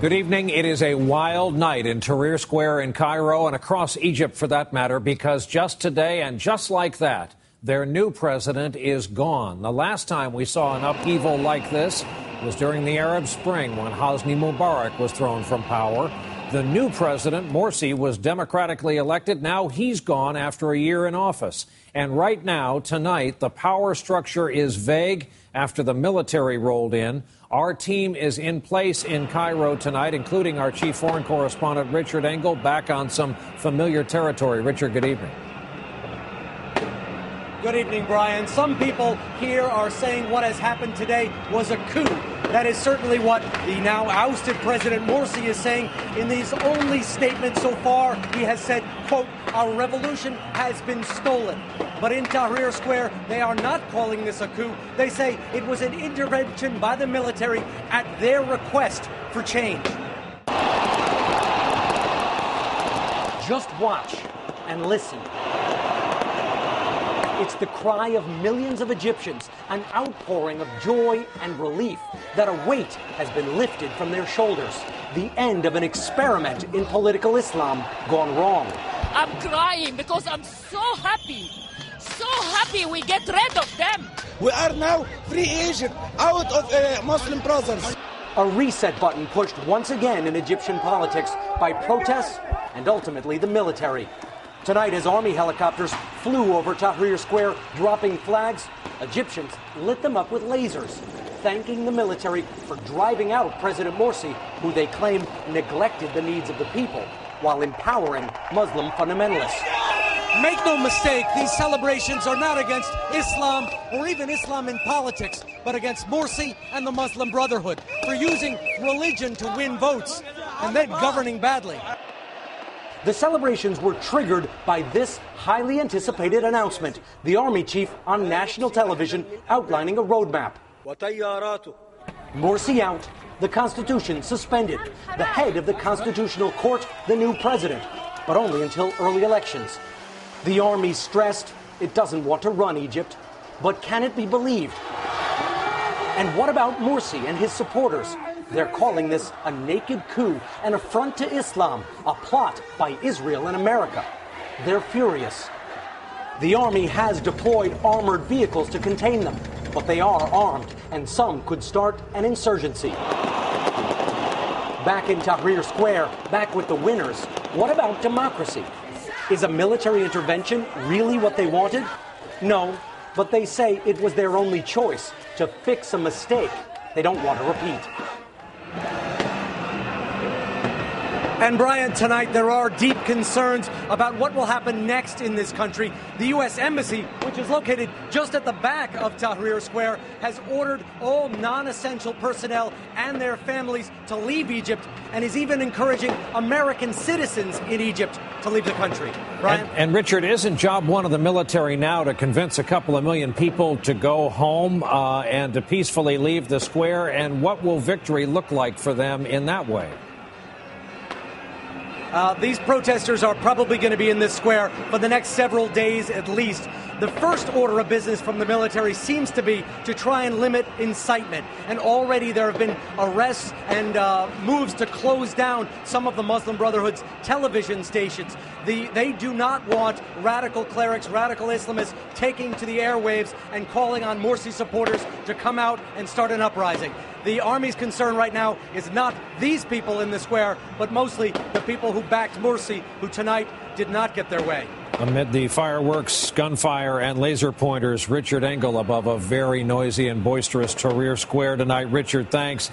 Good evening. It is a wild night in Tahrir Square in Cairo and across Egypt, for that matter, because just today and just like that, their new president is gone. The last time we saw an upheaval like this was during the Arab Spring when Hosni Mubarak was thrown from power. The new president, Morsi, was democratically elected. Now he's gone after a year in office. And right now, tonight, the power structure is vague after the military rolled in. Our team is in place in Cairo tonight, including our chief foreign correspondent, Richard Engel, back on some familiar territory. Richard, good evening. Good evening, Brian. Some people here are saying what has happened today was a coup. That is certainly what the now ousted President Morsi is saying. In these only statements so far, he has said, quote, "Our revolution has been stolen." But in Tahrir Square, they are not calling this a coup. They say it was an intervention by the military at their request for change. Just watch and listen. It's the cry of millions of Egyptians, an outpouring of joy and relief that a weight has been lifted from their shoulders. The end of an experiment in political Islam gone wrong. I'm crying because I'm so happy we get rid of them. We are now free Egypt, out of Muslim brothers. A reset button pushed once again in Egyptian politics by protests and ultimately the military. Tonight, as army helicopters flew over Tahrir Square, dropping flags, Egyptians lit them up with lasers, thanking the military for driving out President Morsi, who they claim neglected the needs of the people while empowering Muslim fundamentalists. Make no mistake, these celebrations are not against Islam or even Islam in politics, but against Morsi and the Muslim Brotherhood for using religion to win votes and then governing badly. The celebrations were triggered by this highly anticipated announcement, the army chief on national television outlining a roadmap. Morsi out, the Constitution suspended, the head of the Constitutional Court, the new president, but only until early elections. The army stressed it doesn't want to run Egypt, but can it be believed? And what about Morsi and his supporters? They're calling this a naked coup, an affront to Islam, a plot by Israel and America. They're furious. The army has deployed armored vehicles to contain them, but they are armed, and some could start an insurgency. Back in Tahrir Square, back with the winners, what about democracy? Is a military intervention really what they wanted? No, but they say it was their only choice to fix a mistake they don't want to repeat. And Brian, tonight there are deep concerns about what will happen next in this country. The U.S. Embassy, which is located just at the back of Tahrir Square, has ordered all non-essential personnel and their families to leave Egypt and is even encouraging American citizens in Egypt to leave the country. Brian? And Richard, isn't job one of the military now to convince a couple of million people to go home and to peacefully leave the square? And what will victory look like for them in that way? These protesters are probably going to be in this square for the next several days at least. The first order of business from the military seems to be to try and limit incitement. And already there have been arrests and moves to close down some of the Muslim Brotherhood's television stations. They do not want radical clerics, radical Islamists taking to the airwaves and calling on Morsi supporters to come out and start an uprising. The army's concern right now is not these people in the square, but mostly the people who backed Morsi, who tonight did not get their way. Amid the fireworks, gunfire, and laser pointers, Richard Engel above a very noisy and boisterous Tahrir Square tonight. Richard, thanks.